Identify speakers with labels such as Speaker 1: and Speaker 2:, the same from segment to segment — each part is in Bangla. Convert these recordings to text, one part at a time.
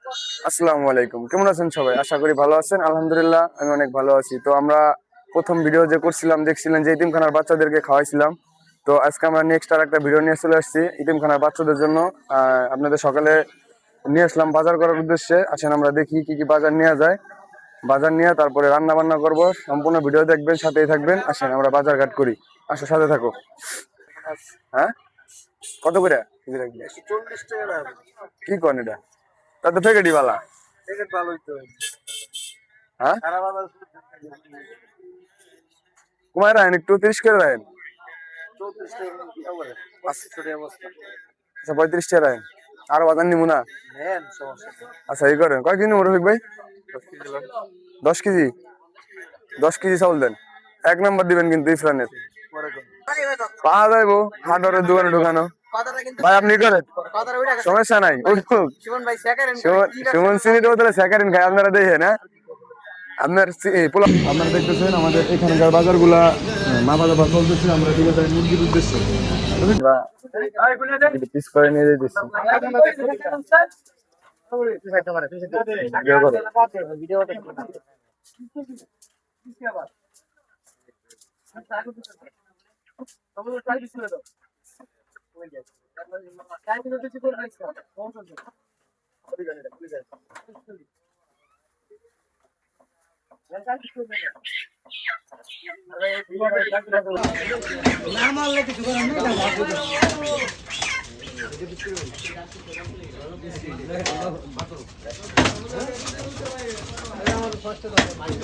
Speaker 1: আসসালামু আলাইকুম, কেমন আছেন সবাই? আশা করি ভালো আছেন। আলহামদুলিল্লাহ আমি অনেক ভালো আছি। তো আমরা প্রথম ভিডিও যে করছিলাম দেখছিলেন যে ইতিমখানার বাচ্চাদেরকে খাওয়াইছিলাম। তো আজকে আমরা নেক্সট আর একটা ভিডিও নিয়ে চলে আসছি ইতিমখানার বাচ্চাদের জন্য। আপনাদের সকালে নিয়ে আসলাম বাজার করার উদ্দেশ্যে। আসেন আমরা দেখি কি কি বাজার নেওয়া যায়। বাজার নিয়ে তারপরে রান্না বান্না করবো। সম্পূর্ণ ভিডিও দেখবেন, সাথেই থাকবেন। আসেন আমরা বাজার ঘাট করি। আসো, সাথে থাকো। হ্যাঁ, কত করে কেজি রাখবি?
Speaker 2: 40 টাকা।
Speaker 1: কি করেন এটা? তাতে প্যাকেটই বালা।
Speaker 2: প্যাকেট ভালোই তো।
Speaker 1: হ্যাঁ,
Speaker 2: সারা বাজার
Speaker 1: কমায় রাখেন, একটু 30 করে রাখেন।
Speaker 2: 34 টাকা কি করে? 25 টাকা বস্তা।
Speaker 1: আচ্ছা, 35 টাকা রাখেন। আরো বাজার নিবো না?
Speaker 2: নেন, সমস্যা নেই।
Speaker 1: আচ্ছা, এই করেন। কয় কেজি নেবো রফিক ভাই?
Speaker 2: 10 কেজি দিলাম।
Speaker 1: 10 কেজি। 10 কেজি চাউল দেন। 1 নম্বর দিবেন কিন্তু ইফরানের।
Speaker 2: পরে কোন?
Speaker 1: পাওয়া যাইবো হাটরের দোকানে ঢুকানো।
Speaker 2: কথাটা কিন্তু
Speaker 1: ভাই আপনি করেন,
Speaker 2: কথাটা ওইটা গেছে।
Speaker 1: সমস্যা নাই, উঠুক।
Speaker 2: শিবন ভাই সেকেন্ড
Speaker 1: সুমন সিনি দেবো তাহলে সেকেন্ড খাই, আপনারা দেখেন। হ্যাঁ, আপনার আপনারা দেখতেছেন আমাদের এখানকার বাজারগুলা মাপা দাপা চলতেছে। আমরা ঠিক আছে মুরগির উদ্দেশ্যে পিস করে নিয়ে যেতেছি।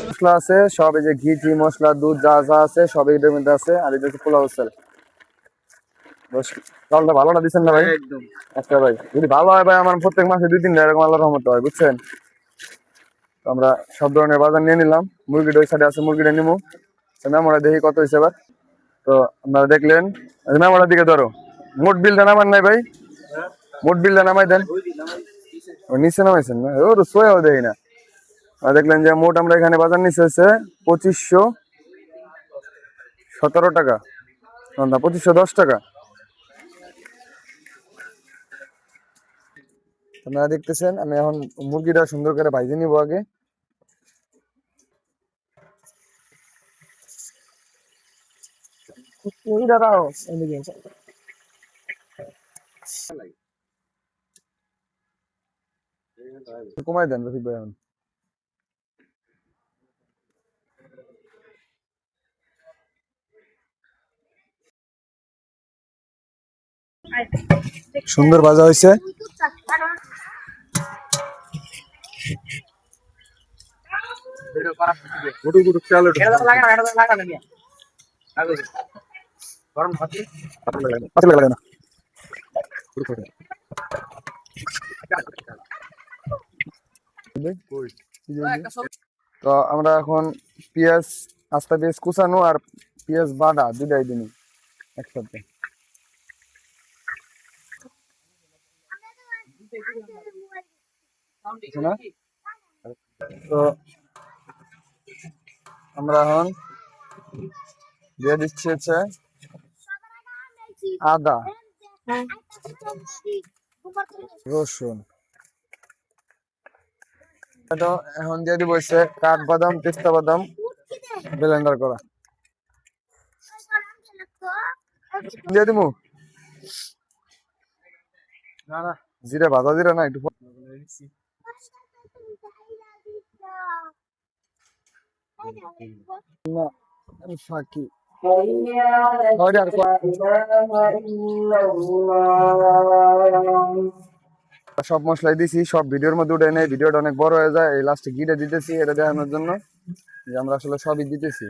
Speaker 1: মশলা আছে সব, এই যে ঘি মশলা দুধ যা যা আছে সব এটার মধ্যে আছে। আর এটা হচ্ছে পোলাও চাল। চালটা ভালোটা দিচ্ছেন না ভাই?
Speaker 2: একদম।
Speaker 1: আচ্ছা ভাই, যদি ভালো হয় ভাই আমার প্রত্যেক মাসে 2-3টা এরকম আল্লাহর রহমতে হয়, বুঝছেন? তো আমরা সব ধরনের বাজার নিয়ে নিলাম। মুরগিটা ওই সাইডে আছে, মুরগিটা নিবো। মেমোরা দেখি কত হয়েছে এবার। তো আপনারা দেখলেন, মেমোরার দিকে ধরো। মোট বিলটা নামান নাই ভাই? মোট বিলটা নামাই দেন। ও নিচে নামাইছেন না? ওর সোয়াও দেখি না। দেখলেন যে মোট আমরা এখানে বাজার নিচে হচ্ছে 2517 টাকা, না 2510 টাকা। আপনারা দেখতেছেন আমি এখন মুরগিটা সুন্দর করে ভাইজে নিবো আগে। কমাই দেন রফিক ভাই এখন। সুন্দর ভাজা হয়েছে। তো আমরা এখন পেঁয়াজ, আস্তা পেঁয়াজ কুচানো আর পেঁয়াজ বাটা দুটাই দিন একসাথে। না? তো আমরা এখন দিয়ে দিচ্ছি হচ্ছে আদা, রসুন। তো এখন দিয়ে দিব হচ্ছে কাঠবাদাম, পেস্তা বাদাম ব্লেন্ডার করা দিয়ে দিব। জিরা, ভাজা জিরা না একটু না ফাঁকি। সব মশলাই দিছি, সব ভিডিওর মধ্যে উঠে নেই, ভিডিওটা অনেক বড় হয়ে যায়। এই লাস্টে ঘিটা দিতেছি এটা দেখানোর জন্য যে আমরা আসলে সবই দিতেছি।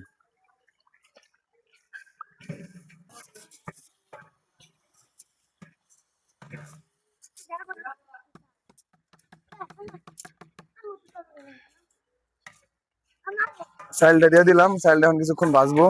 Speaker 1: চালটা দিয়ে দিলাম, চালটা এখন কিছুক্ষণ ভাজবো।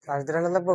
Speaker 3: পাঁচ দিন লাগবো।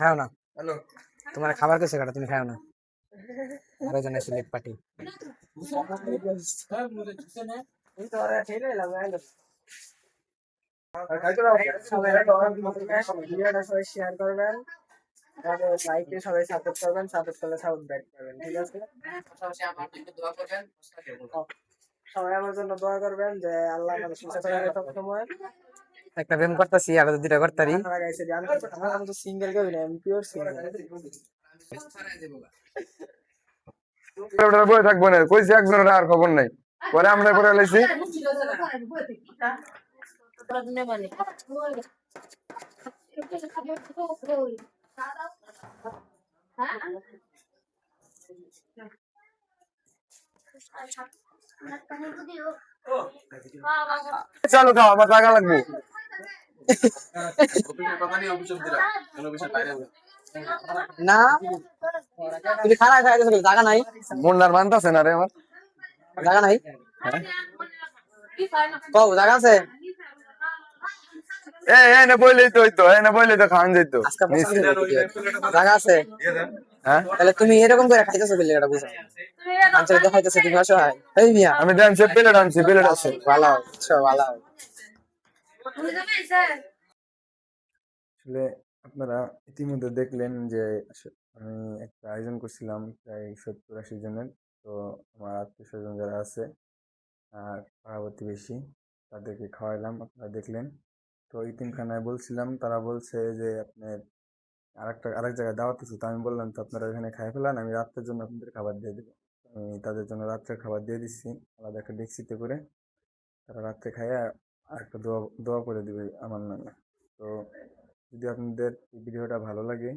Speaker 3: খাও না, তোমার খাবার কেসে কাটা, তুমি খাও না। আরো জন আছে লেগ পার্টি। ভিডিওটা সবাই শেয়ার করবেন, লাইকে সবাই সাপোর্ট করবেন, সাপোর্ট করলে সাউন্ড ব্যাক করবেন, ঠিক আছে? সবাই আমার জন্য দোয়া করবেন যে আল্লাহ আমাদের সুস্থ রাখে সব সময়। একটা প্রেম করতেছি আর দুইটা করতারি। আমি তো সিঙ্গেল কেউ না, আমি পিওর সিঙ্গেল।
Speaker 1: বয়ে থাকবো না, কইছি একজনের আর খবর নাই, পরে আমরা করে লাইছি। চালু খাও, আমার টাকা লাগবে।
Speaker 3: না তুমি খারাপ খাই গেছো, জায়গা নাই,
Speaker 1: মন্ডার মানতাছে না রে আমার।
Speaker 3: জায়গা নাই, কও জায়গা আছে?
Speaker 1: এনে বইলেই তো হইতো, এনে বইলেই তো খাওয়ান যেত।
Speaker 3: আজকে জায়গা আছে?
Speaker 1: হ্যাঁ,
Speaker 3: তাহলে তুমি এরকম করে খাইতেছো বলে এটা বুঝো। মানুষের দেখাইতেছো তুমি অসহায়। এই মিয়া
Speaker 1: আমি ডান্সে প্লেট আনছি, প্লেট আছে।
Speaker 3: ভালো ভালো।
Speaker 1: আসলে আপনারা ইতিমধ্যে দেখলেন যে আমি একটা আয়োজন করছিলাম প্রায় 70-80 জনের। তো আমার আত্মীয় স্বজন যারা আছে আর পাড়া প্রতিবেশী, তাদেরকে খাওয়াইলাম, আপনারা দেখলেন। তো ইতিমখানায় বলছিলাম, তারা বলছে যে আপনার আরেক জায়গায় দাওয়াত আছে। তো আমি বললাম তো আপনারা এখানে খাই ফেলান, আমি রাত্রের জন্য আপনাদের খাবার দিয়ে দেবো। আমি তাদের জন্য রাত্রের খাবার দিয়ে দিচ্ছি আলাদা একটা ডেক্সিতে করে। তারা রাত্রে খাইয়া আর একটা দোয়া দোয়া করে দিবে আমার নামে। তো যদি আপনাদের এই ভিডিওটা ভালো লাগে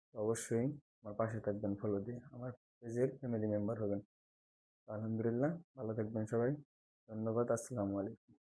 Speaker 1: তো অবশ্যই আমার পাশে থাকবেন, ফলো দিয়ে আমার পেজের ফ্যামিলি মেম্বার হবেন। আলহামদুলিল্লাহ, ভালো থাকবেন সবাই। ধন্যবাদ, আসসালামু আলাইকুম।